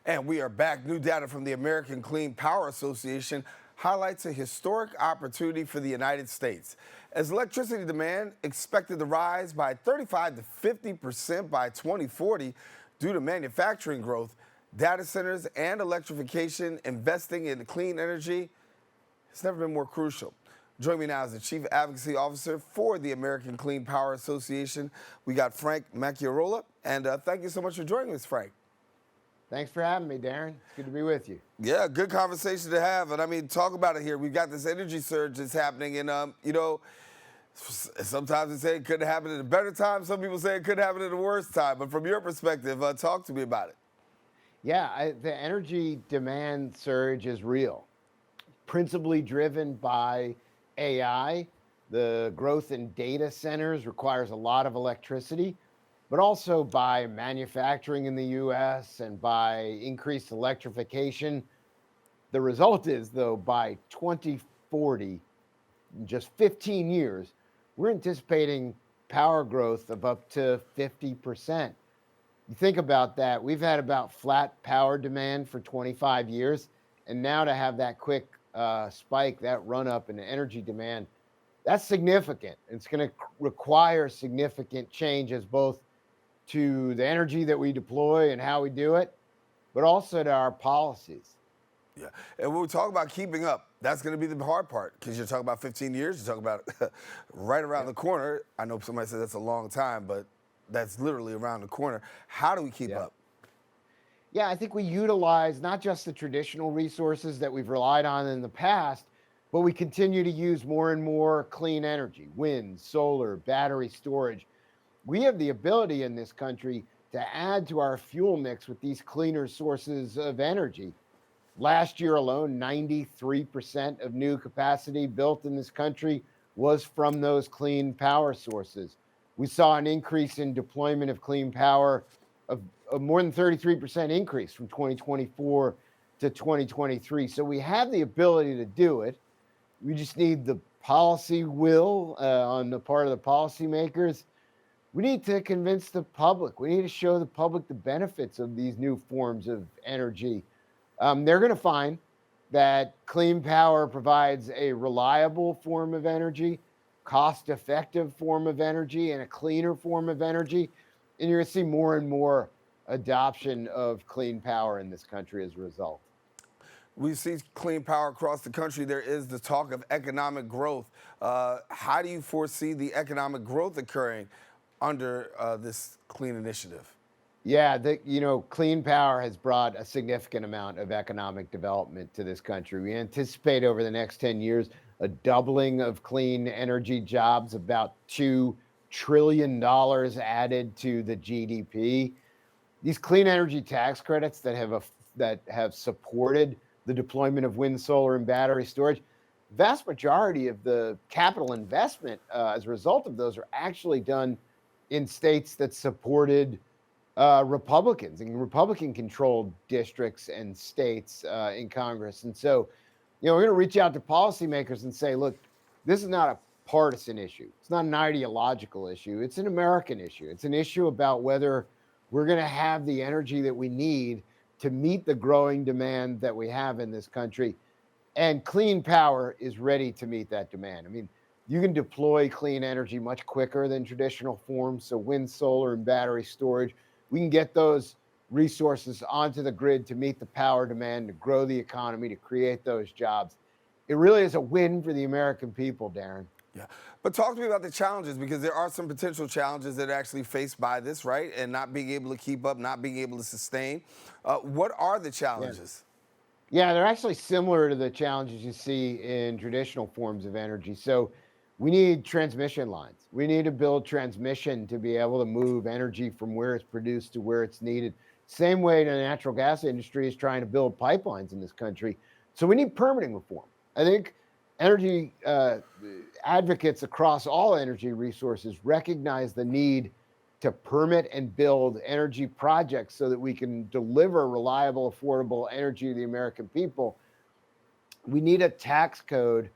And we are back. New data from the American Clean Power Association highlights a historic opportunity for the United States. As electricity demand expected to rise by 35 to 50% by 2040 due to manufacturing growth, data centers and electrification, investing in clean energy has never been more crucial. Joining me now is the Chief Advocacy Officer for the American Clean Power Association. We got Frank Macchiarola, and thank you so much for joining us, Frank. Thanks for having me, Darren. It's good to be with you. Yeah, good conversation to have. And I mean, talk about it here. We've got this energy surge that's happening. And, sometimes they say it could have happened at a better time. Some people say it could happen at a worse time. But from your perspective, talk to me about it. Yeah, the energy demand surge is real, principally driven by AI. The growth in data centers requires a lot of electricity, but also by manufacturing in the U.S. and by increased electrification. The result is, though, by 2040, in just 15 years, we're anticipating power growth of up to 50%. You think about that, we've had about flat power demand for 25 years, and now to have that quick spike, that run up in energy demand, that's significant. It's going to require significant changes both to the energy that we deploy and how we do it, but also to our policies. Yeah, and when we talk about keeping up, that's going to be the hard part, because you're talking about 15 years, you're talking about right around the corner. I know somebody said that's a long time, but that's literally around the corner. How do we keep up? Yeah, I think we utilize not just the traditional resources that we've relied on in the past, but we continue to use more and more clean energy, wind, solar, battery storage. We have the ability in this country to add to our fuel mix with these cleaner sources of energy. Last year alone, 93% of new capacity built in this country was from those clean power sources. We saw an increase in deployment of clean power of more than 33% increase from 2024 to 2023. So we have the ability to do it. We just need the policy will on the part of the policymakers. We need to convince the public. We need to show the public the benefits of these new forms of energy. They're going to find that clean power provides a reliable form of energy, cost-effective form of energy, and a cleaner form of energy. And you're going to see more and more adoption of clean power in this country as a result. We see clean power across the country. There is the talk of economic growth. How do you foresee the economic growth occurring under this clean initiative? Yeah, clean power has brought a significant amount of economic development to this country. We anticipate over the next 10 years a doubling of clean energy jobs, about $2 trillion added to the GDP. These clean energy tax credits that have supported the deployment of wind, solar, and battery storage, vast majority of the capital investment as a result of those are actually done in states that supported Republicans and Republican-controlled districts and states in Congress. And so, we're going to reach out to policymakers and say, look, this is not a partisan issue. It's not an ideological issue. It's an American issue. It's an issue about whether we're going to have the energy that we need to meet the growing demand that we have in this country. And clean power is ready to meet that demand. I mean, you can deploy clean energy much quicker than traditional forms. So wind, solar, and battery storage, we can get those resources onto the grid to meet the power demand, to grow the economy, to create those jobs. It really is a win for the American people, Darren. Yeah, but talk to me about the challenges, because there are some potential challenges that are actually faced by this, right? And not being able to keep up, not being able to sustain. What are the challenges? Yeah, they're actually similar to the challenges you see in traditional forms of energy. So we need transmission lines. We need to build transmission to be able to move energy from where it's produced to where it's needed. Same way the natural gas industry is trying to build pipelines in this country. So we need permitting reform. I think energy advocates across all energy resources recognize the need to permit and build energy projects so that we can deliver reliable, affordable energy to the American people. We need a tax code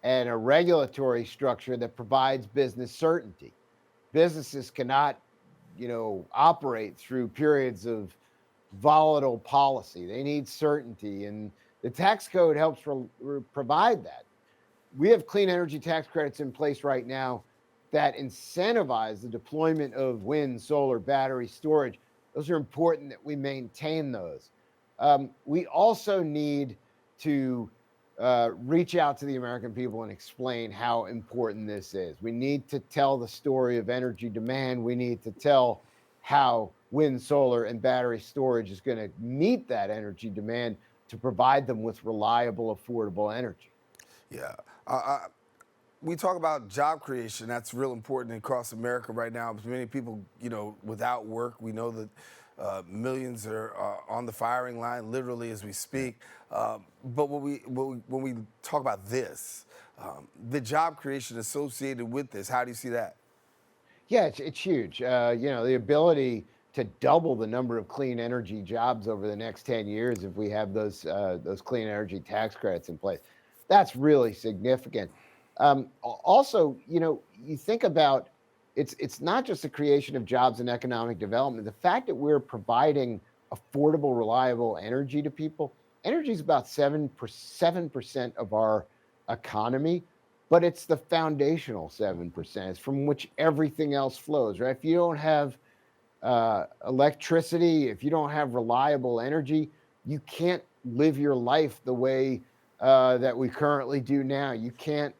and a regulatory structure that provides business certainty. Businesses cannot, operate through periods of volatile policy. They need certainty, and the tax code helps provide that. We have clean energy tax credits in place right now that incentivize the deployment of wind, solar, battery storage. Those are important that we maintain those. We also need to reach out to the American people and explain how important this is. We need to tell the story of energy demand. We need to tell how wind, solar, and battery storage is going to meet that energy demand to provide them with reliable, affordable energy. Yeah. We talk about job creation. That's real important across America right now. Many people, without work. We know that millions are on the firing line, literally as we speak. But when we talk about this, the job creation associated with this, how do you see that? Yeah, it's huge. The ability to double the number of clean energy jobs over the next 10 years if we have those clean energy tax credits in place. That's really significant. Also, you think about it's not just the creation of jobs and economic development. The fact that we're providing affordable, reliable energy to people. Energy is about 7% of our economy, but it's the foundational 7%. It's from which everything else flows, right? If you don't have electricity, if you don't have reliable energy, you can't live your life the way that we currently do now. You can't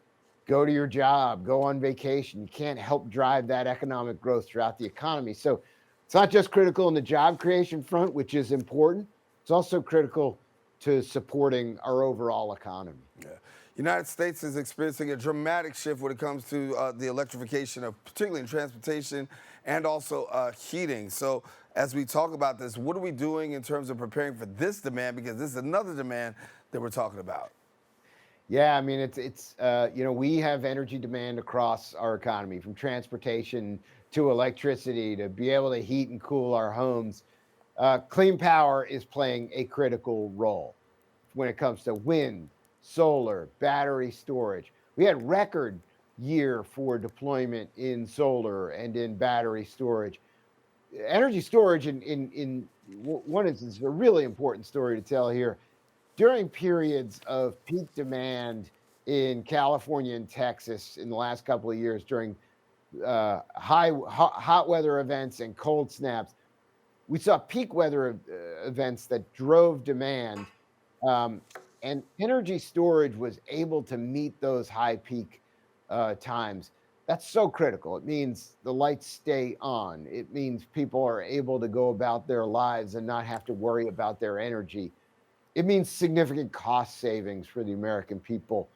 go to your job, go on vacation. You can't help drive that economic growth throughout the economy. So it's not just critical in the job creation front, which is important. It's also critical to supporting our overall economy. Yeah. United States is experiencing a dramatic shift when it comes to the electrification of, particularly in transportation and also heating. So as we talk about this, what are we doing in terms of preparing for this demand? Because this is another demand that we're talking about. Yeah, I mean, we have energy demand across our economy, from transportation to electricity, to be able to heat and cool our homes. Clean power is playing a critical role when it comes to wind, solar, battery storage. We had record year for deployment in solar and in battery storage. Energy storage in one instance, a really important story to tell here. During periods of peak demand in California and Texas in the last couple of years, during hot weather events and cold snaps, we saw peak weather events that drove demand, um, and energy storage was able to meet those high peak times. That's so critical. It means the lights stay on. It means people are able to go about their lives and not have to worry about their energy. It means significant cost savings for the American people.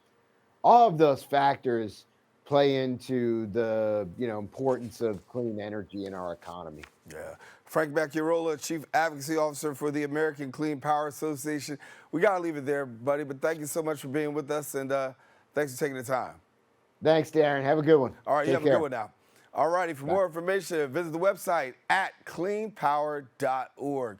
All of those factors play into the importance of clean energy in our economy. Yeah. Frank Macchiarola, Chief Advocacy Officer for the American Clean Power Association. We got to leave it there, buddy, but thank you so much for being with us, and thanks for taking the time. Thanks, Darren. Have a good one. All right, you Take have a care. good one now. All righty, for more information, visit the website at cleanpower.org.